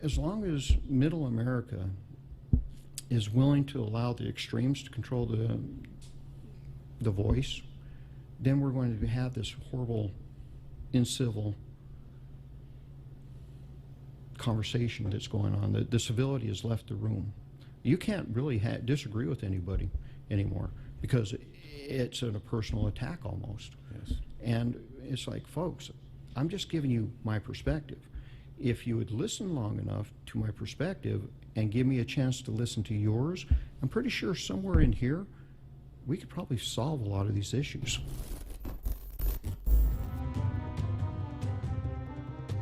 As long as middle America is willing to allow the extremes to control the voice, then we're going to have this horrible, incivil conversation that's going on. The civility has left the room. You can't really disagree with anybody anymore because it's a personal attack almost. Yes. And it's like, folks, I'm just giving you my perspective. If you would listen long enough to my perspective and give me a chance to listen to yours, I'm pretty sure somewhere in here we could probably solve a lot of these issues.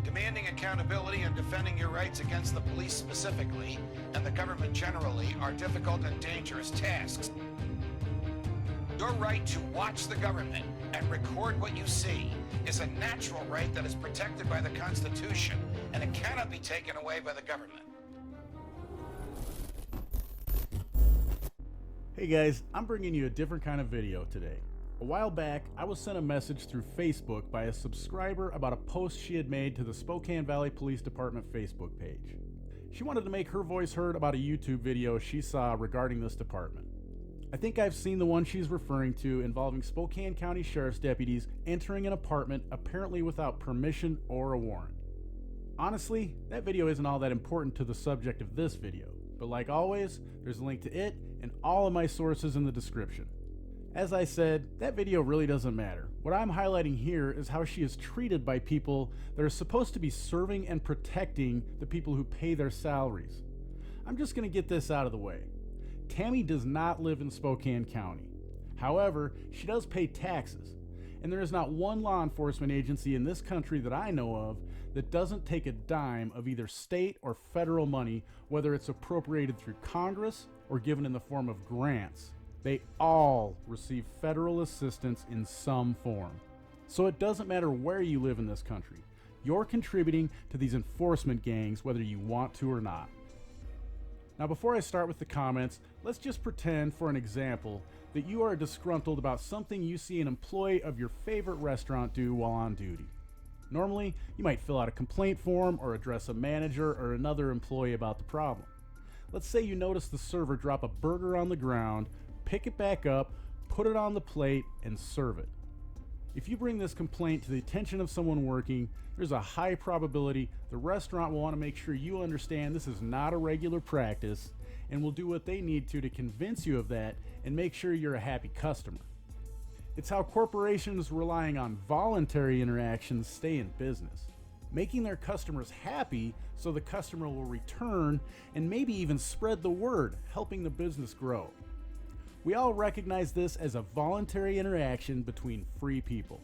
Demanding accountability and defending your rights against the police specifically, and the government generally, are difficult and dangerous tasks. Your right to watch the government and record what you see is a natural right that is protected by the Constitution, and it cannot be taken away by the government. Hey guys, I'm bringing you a different kind of video today. A while back, I was sent a message through Facebook by a subscriber about a post she had made to the Spokane Valley Police Department Facebook page. She wanted to make her voice heard about a YouTube video she saw regarding this department. I think I've seen the one she's referring to involving Spokane County Sheriff's deputies entering an apartment apparently without permission or a warrant. Honestly, that video isn't all that important to the subject of this video, but like always, there's a link to it and all of my sources in the description. As I said, that video really doesn't matter. What I'm highlighting here is how she is treated by people that are supposed to be serving and protecting the people who pay their salaries. I'm just going to get this out of the way. Tammy does not live in Spokane County. However, she does pay taxes, and there is not one law enforcement agency in this country that I know of that doesn't take a dime of either state or federal money, whether it's appropriated through Congress or given in the form of grants. They all receive federal assistance in some form. So it doesn't matter where you live in this country. You're contributing to these enforcement gangs whether you want to or not. Now, before I start with the comments, let's just pretend, for an example, that you are disgruntled about something you see an employee of your favorite restaurant do while on duty. Normally, you might fill out a complaint form or address a manager or another employee about the problem. Let's say you notice the server drop a burger on the ground, pick it back up, put it on the plate, and serve it. If you bring this complaint to the attention of someone working, there's a high probability the restaurant will want to make sure you understand this is not a regular practice and will do what they need to convince you of that and make sure you're a happy customer. It's how corporations relying on voluntary interactions stay in business, making their customers happy so the customer will return and maybe even spread the word, helping the business grow. We all recognize this as a voluntary interaction between free people.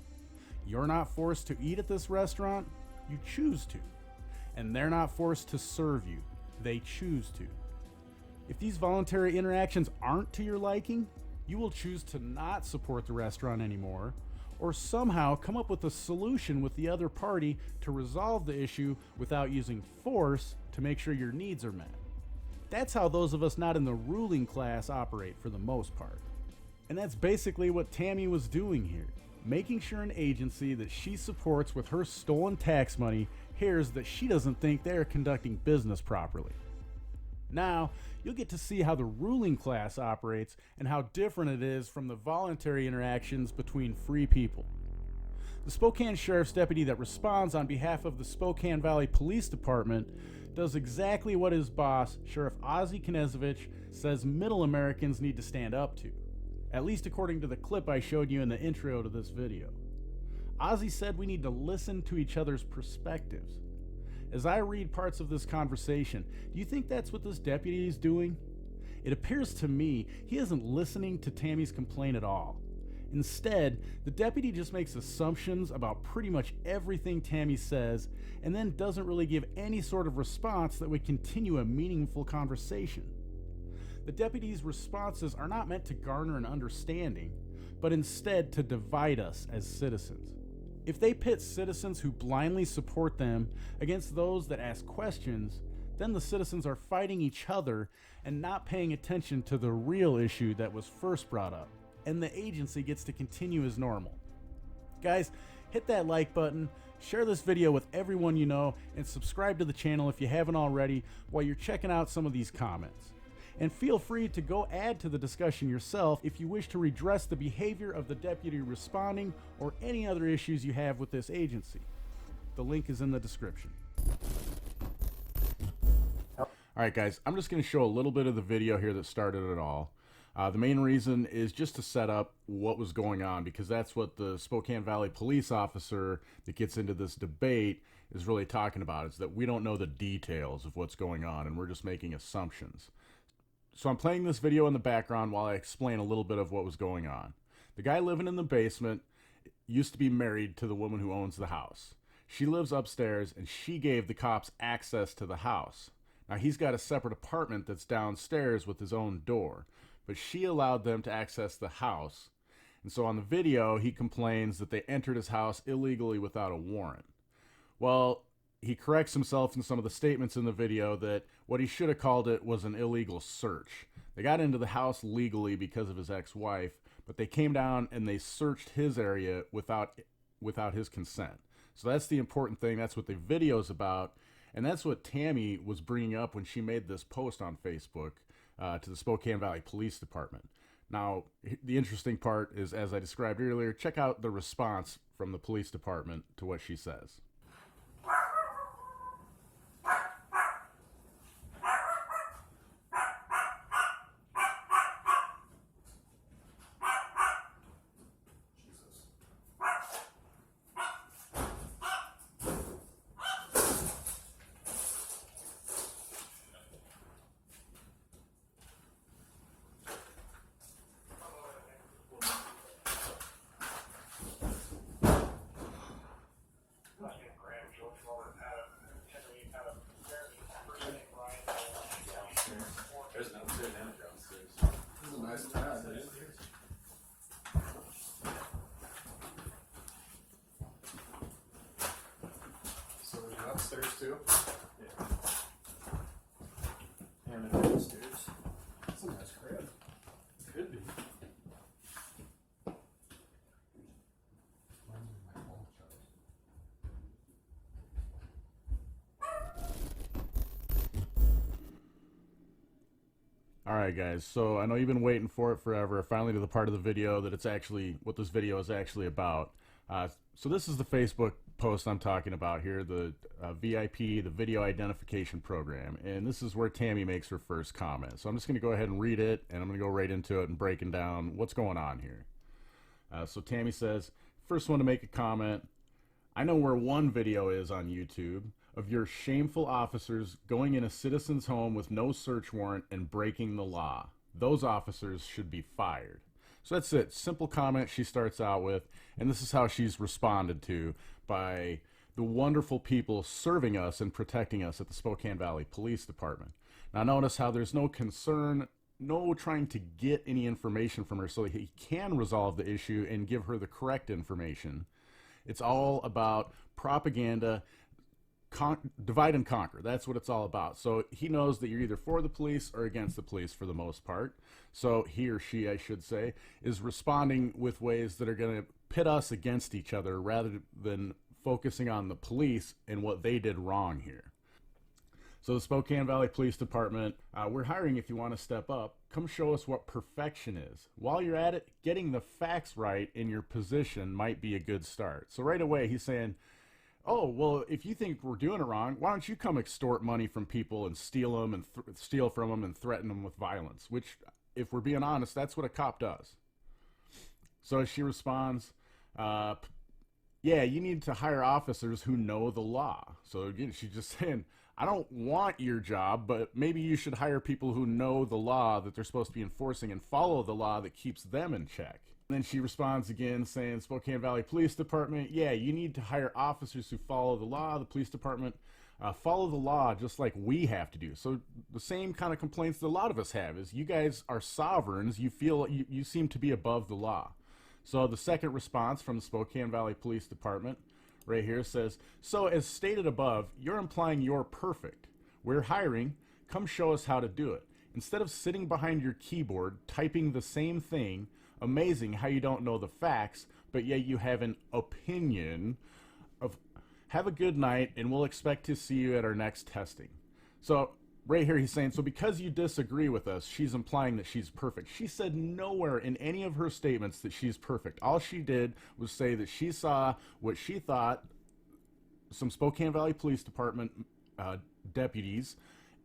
You're not forced to eat at this restaurant, you choose to. And they're not forced to serve you, they choose to. If these voluntary interactions aren't to your liking, you will choose to not support the restaurant anymore, or somehow come up with a solution with the other party to resolve the issue without using force to make sure your needs are met. That's how those of us not in the ruling class operate for the most part. And that's basically what Tammy was doing here, making sure an agency that she supports with her stolen tax money hears that she doesn't think they are conducting business properly. Now, you'll get to see how the ruling class operates and how different it is from the voluntary interactions between free people. The Spokane Sheriff's deputy that responds on behalf of the Spokane Valley Police Department does exactly what his boss, Sheriff Ozzie Knezovich, says middle Americans need to stand up to, at least according to the clip I showed you in the intro to this video. Ozzie said we need to listen to each other's perspectives. As I read parts of this conversation, do you think that's what this deputy is doing? It appears to me he isn't listening to Tammy's complaint at all. Instead, the deputy just makes assumptions about pretty much everything Tammy says and then doesn't really give any sort of response that would continue a meaningful conversation. The deputy's responses are not meant to garner an understanding, but instead to divide us as citizens. If they pit citizens who blindly support them against those that ask questions, then the citizens are fighting each other and not paying attention to the real issue that was first brought up, and the agency gets to continue as normal. Guys, Hit that like button, share this video with everyone you know, and subscribe to the channel if you haven't already while you're checking out some of these comments. And feel free to go add to the discussion yourself if you wish to redress the behavior of the deputy responding or any other issues you have with this agency. The link is in the description. Alright guys, I'm just going to show a little bit of the video here that started it all. The main reason is just to set up what was going on, because that's what the Spokane Valley police officer that gets into this debate is really talking about, is that we don't know the details of what's going on and we're just making assumptions. So I'm playing this video in the background while I explain a little bit of what was going on. The guy living in the basement used to be married to the woman who owns the house. She lives upstairs and she gave the cops access to the house. Now he's got a separate apartment that's downstairs with his own door, but she allowed them to access the house. And so on the video, he complains that they entered his house illegally without a warrant. Well, he corrects himself in some of the statements in the video that what he should have called it was an illegal search. They got into the house legally because of his ex-wife, but they came down and they searched his area without his consent. So that's the important thing. That's what the video's about. And that's what Tammy was bringing up when she made this post on Facebook to the Spokane Valley Police Department. Now, the interesting part is, as I described earlier, check out the response from the police department to what she says. There's an upstairs and a downstairs. This is a nice pad, isn't it? So there's an upstairs too? Yeah. And a downstairs. That's a nice crib. Could be. Alright guys, so I know you've been waiting for it forever. Finally to the part of the video that it's actually what this video is actually about. So this is the Facebook post I'm talking about here, the VIP, the Video Identification Program. And this is where Tammy makes her first comment. So I'm just going to go ahead and read it, and I'm going to go right into it and breaking down what's going on here. So Tammy says, first one to make a comment, I know where one video is on YouTube of your shameful officers going in a citizen's home with no search warrant and breaking the law. Those officers should be fired. So that's it. Simple comment she starts out with, and this is how she's responded to by the wonderful people serving us and protecting us at the Spokane Valley Police Department. Now notice how there's no concern, no trying to get any information from her so he can resolve the issue and give her the correct information. It's all about propaganda, divide and conquer. That's what it's all about. So he knows that you're either for the police or against the police for the most part. So he or she, I should say, is responding with ways that are going to pit us against each other rather than focusing on the police and what they did wrong here. So the Spokane Valley Police Department, we're hiring if you want to step up. Come show us what perfection is. While you're at it, getting the facts right in your position might be a good start. So right away he's saying, oh, well, if you think we're doing it wrong, why don't you come extort money from people and steal them and steal from them and threaten them with violence? Which, if we're being honest, that's what a cop does. So she responds, yeah, you need to hire officers who know the law. So again, she's just saying, I don't want your job, but maybe you should hire people who know the law that they're supposed to be enforcing and follow the law that keeps them in check. And then she responds again saying, Spokane Valley Police Department, yeah, you need to hire officers who follow the law. The police department follow the law just like we have to do. So the same kind of complaints that a lot of us have is you guys are sovereigns. You feel you seem to be above the law. So the second response from the Spokane Valley Police Department right here says, so as stated above, you're implying you're perfect. We're hiring. Come show us how to do it. Instead of sitting behind your keyboard typing the same thing, amazing how you don't know the facts, but yet you have an opinion of have a good night and we'll expect to see you at our next testing. So right here he's saying, so because you disagree with us, she's implying that she's perfect. She said nowhere in any of her statements that she's perfect. All she did was say that she saw what she thought some Spokane Valley Police Department deputies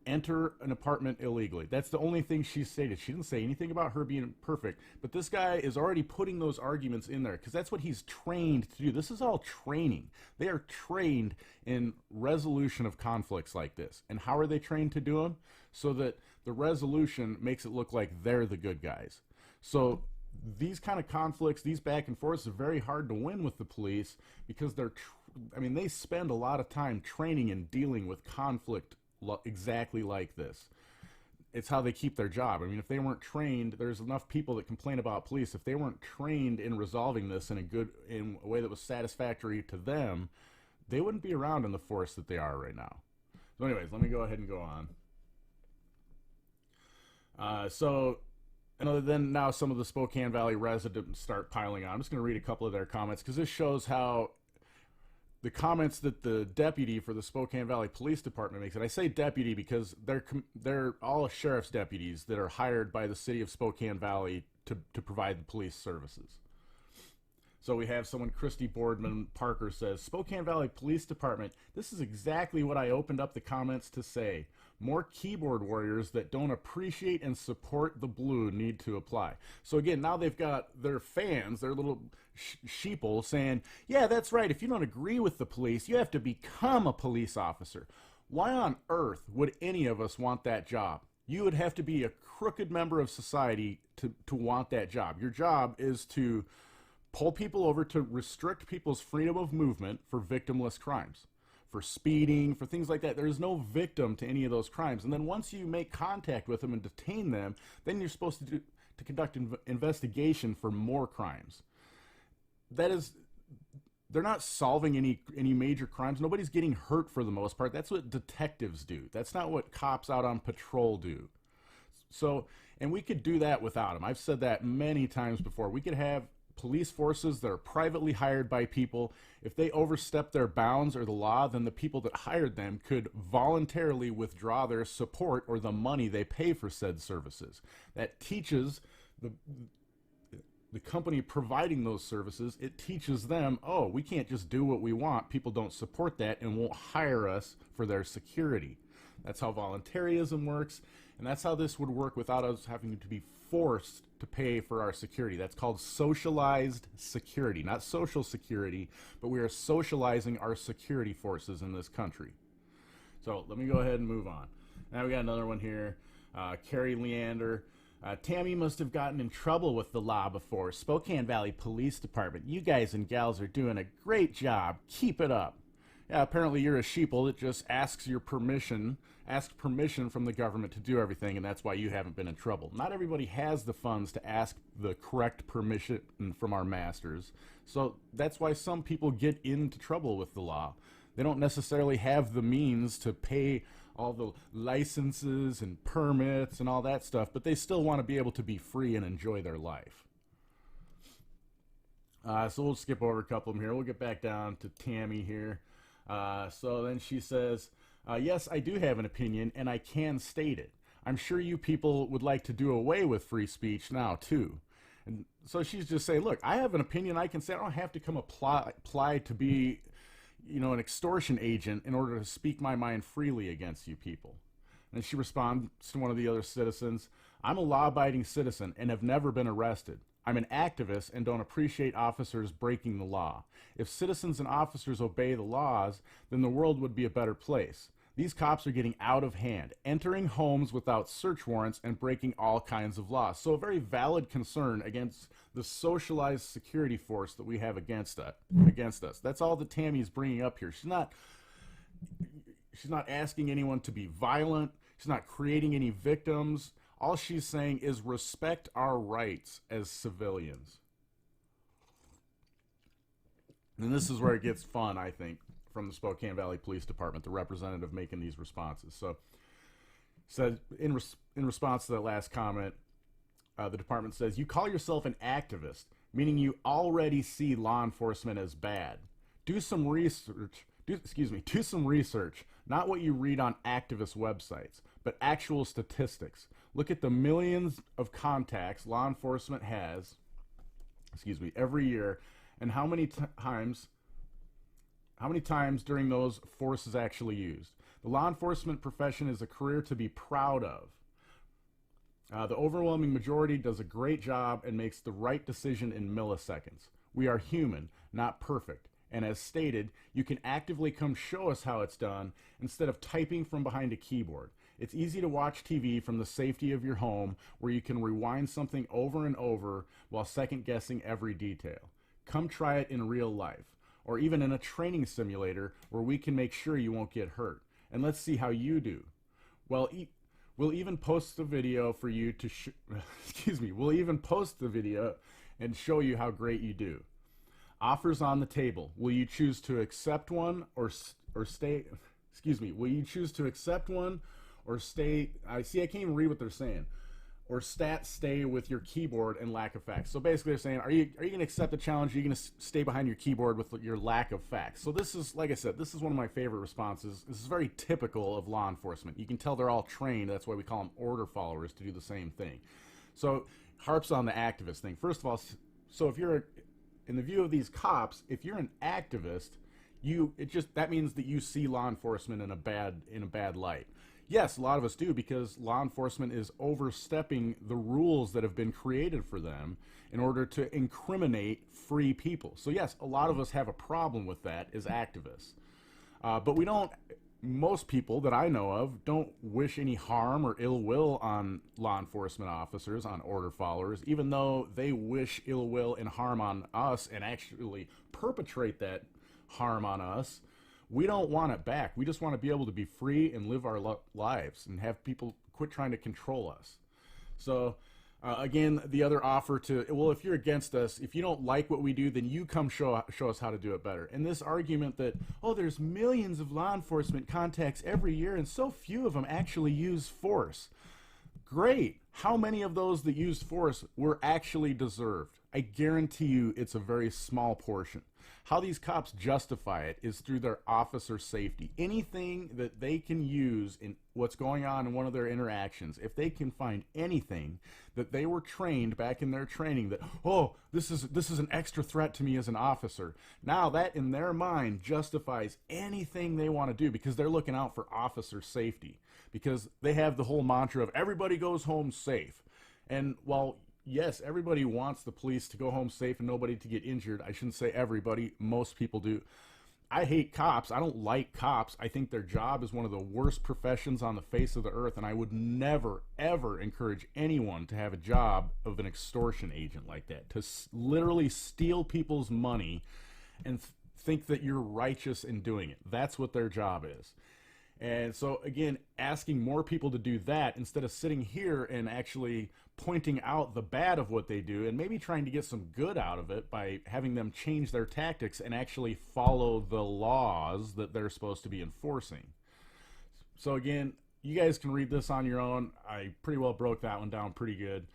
enter an apartment illegally. That's the only thing she stated. She didn't say anything about her being perfect. But this guy is already putting those arguments in there because that's what he's trained to do. This is all training. They are trained in resolution of conflicts like this. And how are they trained to do them? So that the resolution makes it look like they're the good guys. So these kind of conflicts, these back and forths, are very hard to win with the police because they spend a lot of time training and dealing with conflict exactly like this. It's how they keep their job. I mean, if they weren't trained, there's enough people that complain about police. If they weren't trained in resolving this in a way that was satisfactory to them, they wouldn't be around in the force that they are right now. So anyways, let me go ahead and go on. Then now some of the Spokane Valley residents start piling on. I'm just going to read a couple of their comments because this shows how the comments that the deputy for the Spokane Valley Police Department makes, and I say deputy because they're all sheriff's deputies that are hired by the city of Spokane Valley to provide the police services. So we have someone, Christy Boardman Parker says, Spokane Valley Police Department, this is exactly what I opened up the comments to say. More keyboard warriors that don't appreciate and support the blue need to apply. So again, now they've got their fans, their little sheeple saying, yeah, that's right. If you don't agree with the police, you have to become a police officer. Why on earth would any of us want that job? You would have to be a crooked member of society to want that job. Your job is to pull people over to restrict people's freedom of movement for victimless crimes, for speeding, for things like that. There is no victim to any of those crimes. And then once you make contact with them and detain them, then you're supposed to conduct investigation for more crimes. That is, they're not solving any major crimes. Nobody's getting hurt for the most part. That's what detectives do. That's not what cops out on patrol do. So, and we could do that without them. I've said that many times before. We could have police forces that are privately hired by people. If they overstep their bounds or the law, then the people that hired them could voluntarily withdraw their support or the money they pay for said services. That teaches the company providing those services, it teaches them, oh, we can't just do what we want. People don't support that and won't hire us for their security. That's how voluntarism works, and that's how this would work without us having to be forced to pay for our security. That's called socialized security, not social security, but we are socializing our security forces in this country. So let me go ahead and move on. Now we got another one here. Carrie Leander. Tammy must have gotten in trouble with the law before. Spokane Valley Police Department, you guys and gals are doing a great job. Keep it up. Yeah, apparently you're a sheeple that just asks permission from the government to do everything, and that's why you haven't been in trouble. Not everybody has the funds to ask the correct permission from our masters, so that's why some people get into trouble with the law. They don't necessarily have the means to pay all the licenses and permits and all that stuff, but they still want to be able to be free and enjoy their life. So we'll skip over a couple of them here. We'll get back down to Tammy here. So then she says, yes, I do have an opinion, and I can state it. I'm sure you people would like to do away with free speech now, too. And so she's just saying, look, I have an opinion I can say. I don't have to come apply to be, an extortion agent in order to speak my mind freely against you people. And she responds to one of the other citizens, I'm a law-abiding citizen and have never been arrested. I'm an activist and don't appreciate officers breaking the law. If citizens and officers obey the laws, then the world would be a better place. These cops are getting out of hand, entering homes without search warrants and breaking all kinds of laws. So a very valid concern against the socialized security force that we have against us. That's all that Tammy's bringing up here. She's not asking anyone to be violent. She's not creating any victims. All she's saying is respect our rights as civilians. And this is where it gets fun, I think, from the Spokane Valley Police Department, the representative making these responses. So in response to that last comment, the department says, you call yourself an activist. meaning you already see law enforcement as bad. Do some research, do some research, not what you read on activist websites, but actual statistics. Look at the millions of contacts law enforcement has, every year, and how many times during those force is actually used. The law enforcement profession is a career to be proud of. The overwhelming majority does a great job and makes the right decision in milliseconds. We are human, not perfect. And as stated, you can actively come show us how it's done instead of typing from behind a keyboard. It's easy to watch TV from the safety of your home where you can rewind something over and over while second guessing every detail. Come try it in real life, or even in a training simulator where we can make sure you won't get hurt. And let's see how you do. Well, we'll even post the video for you to we'll even post the video and show you how great you do. Offers on the table. Will you choose to accept one or stay? Will you choose to accept one or stay? I can't even read what they're saying. Or stay with your keyboard and lack of facts. So basically they're saying, are you going to accept the challenge? Are you going to stay behind your keyboard with your lack of facts? So this is, like I said, this is one of my favorite responses. This is very typical of law enforcement. You can tell they're all trained. That's why we call them order followers, to do the same thing. So harps on the activist thing. First of all, so if you're, in the view of these cops, if you're an activist, that means that you see law enforcement in a bad light. Yes, a lot of us do, because law enforcement is overstepping the rules that have been created for them in order to incriminate free people. So yes, a lot of us have a problem with that as activists. But most people that I know of don't wish any harm or ill will on law enforcement officers, on order followers, even though they wish ill will and harm on us and actually perpetrate that harm on us. We don't want it back. We just want to be able to be free and live our lives and have people quit trying to control us. So again, the other offer if you're against us, if you don't like what we do, then you come show us how to do it better. And this argument that, there's millions of law enforcement contacts every year and so few of them actually use force. Great. How many of those that used force were actually deserved? I guarantee you it's a very small portion. How these cops justify it is through their officer safety. Anything that they can use in what's going on in one of their interactions, if they can find anything that they were trained back in their training that, this is an extra threat to me as an officer, now that in their mind justifies anything they want to do, because they're looking out for officer safety, because they have the whole mantra of everybody goes home safe. And while yes, everybody wants the police to go home safe and nobody to get injured, I shouldn't say everybody, most people do. I hate cops. I don't like cops. I think their job is one of the worst professions on the face of the earth, and I would never, ever encourage anyone to have a job of an extortion agent like that, to literally steal people's money and think that you're righteous in doing it. That's what their job is. And so again, asking more people to do that instead of sitting here and actually pointing out the bad of what they do and maybe trying to get some good out of it by having them change their tactics and actually follow the laws that they're supposed to be enforcing. So again, you guys can read this on your own. I pretty well broke that one down pretty good.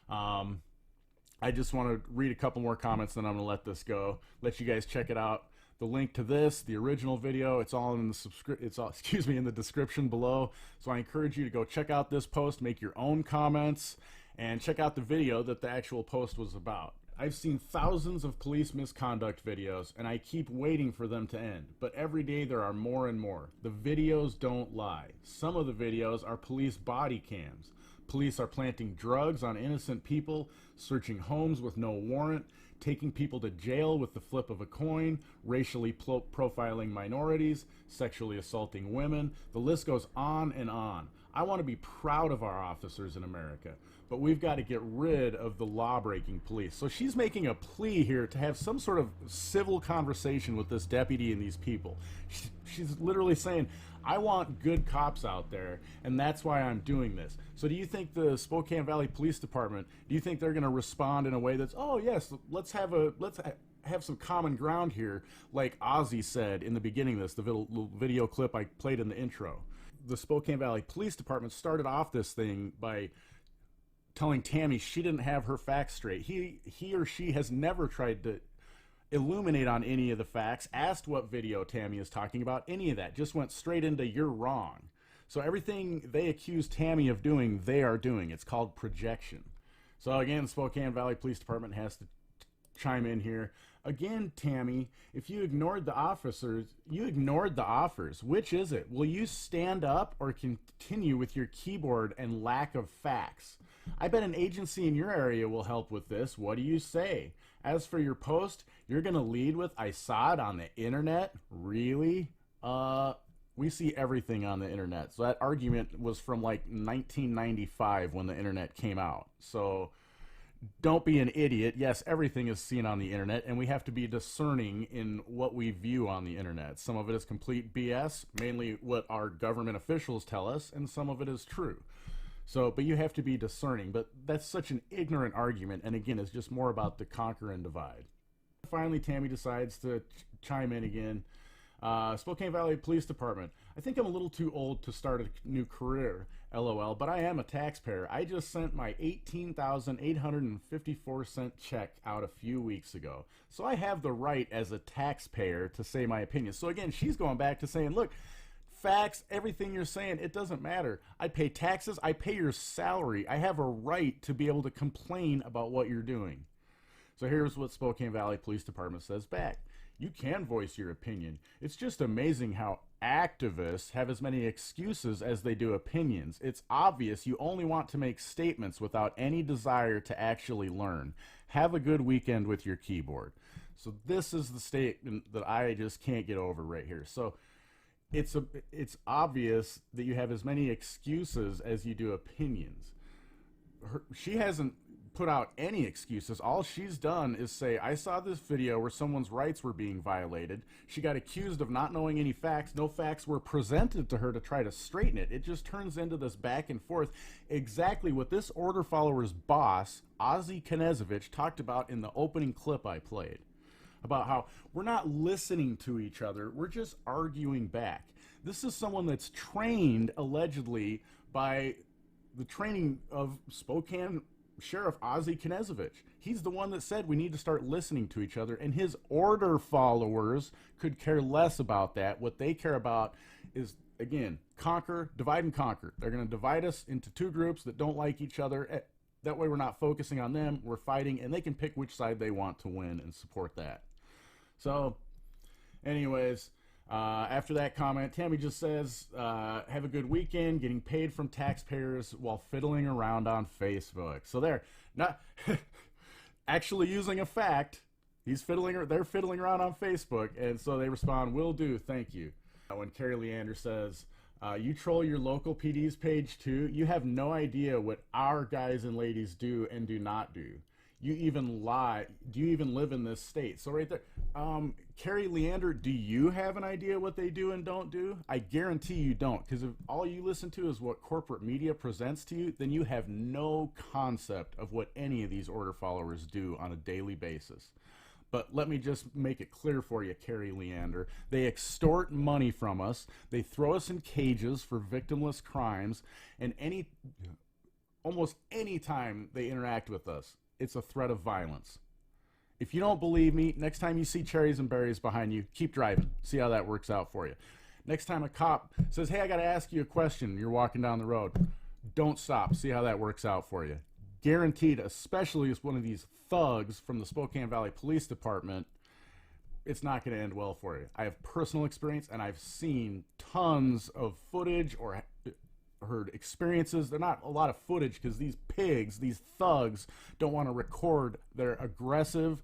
I just want to read a couple more comments, then I'm going to let this go, let you guys check it out. The link to this, the original video, it's all in the in the description below. So I encourage you to go check out this post, make your own comments, and check out the video that the actual post was about. I've seen thousands of police misconduct videos, and I keep waiting for them to end. But every day there are more and more. The videos don't lie. Some of the videos are police body cams. Police are planting drugs on innocent people, searching homes with no warrant, taking people to jail with the flip of a coin, racially profiling minorities, sexually assaulting women. The list goes on and on. I want to be proud of our officers in America, but we've got to get rid of the law-breaking police. So she's making a plea here to have some sort of civil conversation with this deputy and these people. She's literally saying, I want good cops out there, and that's why I'm doing this. So do you think the Spokane Valley Police Department, do you think they're going to respond in a way that's, oh yes, let's have some common ground here, like Ozzy said in the beginning of this, the little video clip I played in the intro. The Spokane Valley Police Department started off this thing by telling Tammy she didn't have her facts straight. He or she has never tried to illuminate on any of the facts, asked what video Tammy is talking about, any of that. Just went straight into "you're wrong." So everything they accuse Tammy of doing, they are doing. It's called projection. So again, the Spokane Valley Police Department has to chime in here. Again, Tammy, if you ignored the officers, you ignored the offers. Which is it? Will you stand up or continue with your keyboard and lack of facts? I bet an agency in your area will help with this. What do you say? As for your post, you're going to lead with, "I saw it on the internet." Really? We see everything on the internet. So that argument was from like 1995 when the internet came out. So don't be an idiot. Yes, everything is seen on the internet, and we have to be discerning in what we view on the internet. Some of it is complete BS, mainly what our government officials tell us, and some of it is true. So, but you have to be discerning. But that's such an ignorant argument, and again, it's just more about the conquer and divide. Finally, Tammy decides to chime in again. Spokane Valley Police Department. I think I'm a little too old to start a new career, LOL, but I am a taxpayer. I just sent my $18,854 check out a few weeks ago. So I have the right as a taxpayer to say my opinion. So again, she's going back to saying, look, facts, everything you're saying, it doesn't matter. I pay taxes, I pay your salary. I have a right to be able to complain about what you're doing. So here's what Spokane Valley Police Department says back. You can voice your opinion. It's just amazing how activists have as many excuses as they do opinions. It's obvious you only want to make statements without any desire to actually learn. Have a good weekend with your keyboard. So this is the statement that I just can't get over right here. So it's obvious that you have as many excuses as you do opinions. She hasn't put out any excuses. All she's done is say, I saw this video where someone's rights were being violated. She got accused of not knowing any facts. No facts were presented to her to try to straighten it. It just turns into this back and forth. Exactly what this order follower's boss, Ozzy Knezovich, talked about in the opening clip I played. About how we're not listening to each other, we're just arguing back. This is someone that's trained, allegedly, by the training of Spokane Sheriff Ozzy Knezovich. He's the one that said we need to start listening to each other, and his order followers could care less about that. What they care about is, again, conquer, divide and conquer. They're going to divide us into two groups that don't like each other. That way we're not focusing on them, we're fighting, and they can pick which side they want to win and support that. So, anyways, after that comment, Tammy just says, have a good weekend, getting paid from taxpayers while fiddling around on Facebook. So they're not actually using a fact. They're fiddling around on Facebook, and so they respond, will do, thank you. When Carrie Leander says, you troll your local PD's page too, you have no idea what our guys and ladies do and do not do. You even lie. Do you even live in this state? So right there, Carrie Leander, do you have an idea what they do and don't do? I guarantee you don't, because if all you listen to is what corporate media presents to you, then you have no concept of what any of these order followers do on a daily basis. But let me just make it clear for you, Carrie Leander. They extort money from us. They throw us in cages for victimless crimes, and almost any time they interact with us, it's a threat of violence. If you don't believe me, next time you see cherries and berries behind you, keep driving. See how that works out for you. Next time a cop says, hey, I got to ask you a question, you're walking down the road, don't stop. See how that works out for you. Guaranteed, especially as one of these thugs from the Spokane Valley Police Department, it's not going to end well for you. I have personal experience, and I've seen tons of footage or heard experiences. They're not a lot of footage because these pigs, these thugs, don't want to record their aggressive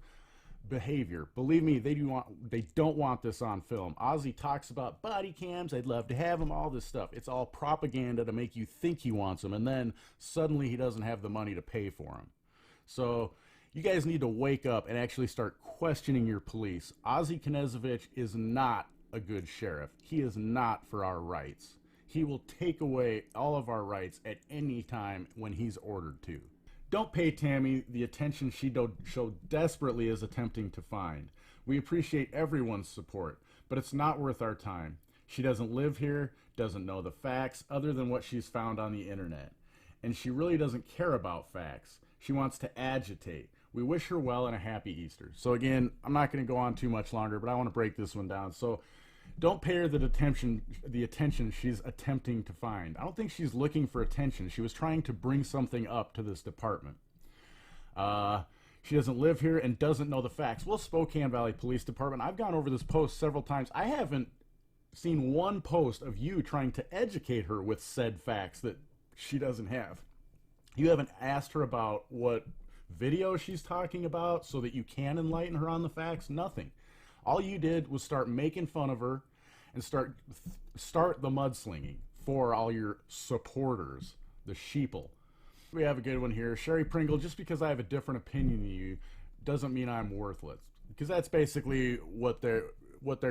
behavior. Believe me, they don't want this on film. Ozzy talks about body cams, I'd love to have them, all this stuff. It's all propaganda to make you think he wants them, and then suddenly he doesn't have the money to pay for them. So you guys need to wake up and actually start questioning your police. Ozzy Knezovich is not a good sheriff. He is not for our rights. He will take away all of our rights at any time when he's ordered to. Don't pay Tammy the attention she so desperately is attempting to find. We appreciate everyone's support, but it's not worth our time. She doesn't live here, doesn't know the facts other than what she's found on the internet. and she really doesn't care about facts. She wants to agitate. We wish her well and a happy Easter. So again, I'm not going to go on too much longer, but I want to break this one down. So don't pay her the attention she's attempting to find. I don't think she's looking for attention. She was trying to bring something up to this department. She doesn't live here and doesn't know the facts. Well, Spokane Valley Police Department, I've gone over this post several times. I haven't seen one post of you trying to educate her with said facts that she doesn't have. You haven't asked her about what video she's talking about so that you can enlighten her on the facts. Nothing. All you did was start making fun of her and start the mudslinging for all your supporters, the sheeple. We have a good one here. Sherry Pringle, just because I have a different opinion than you doesn't mean I'm worthless. Because that's basically what they're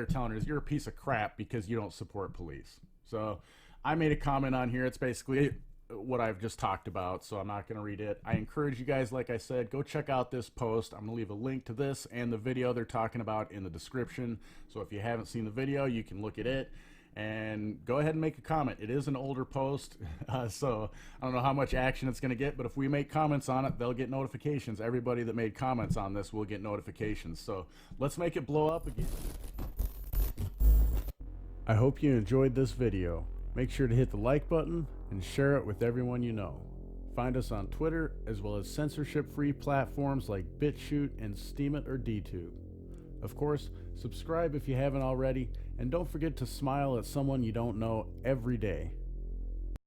telling her, is you're a piece of crap because you don't support police. So I made a comment on here. It's basically what I've just talked about, so I'm not going to read it. I encourage you guys, like I said, go check out this post. I'm going to leave a link to this and the video they're talking about in the description. So if you haven't seen the video, you can look at it and go ahead and make a comment. It is an older post, so I don't know how much action it's going to get, but if we make comments on it, they'll get notifications. Everybody that made comments on this will get notifications. So let's make it blow up again. I hope you enjoyed this video. Make sure to hit the like button and share it with everyone you know. Find us on Twitter, as well as censorship-free platforms like BitChute and Steemit or DTube. Of course, subscribe if you haven't already, and don't forget to smile at someone you don't know every day.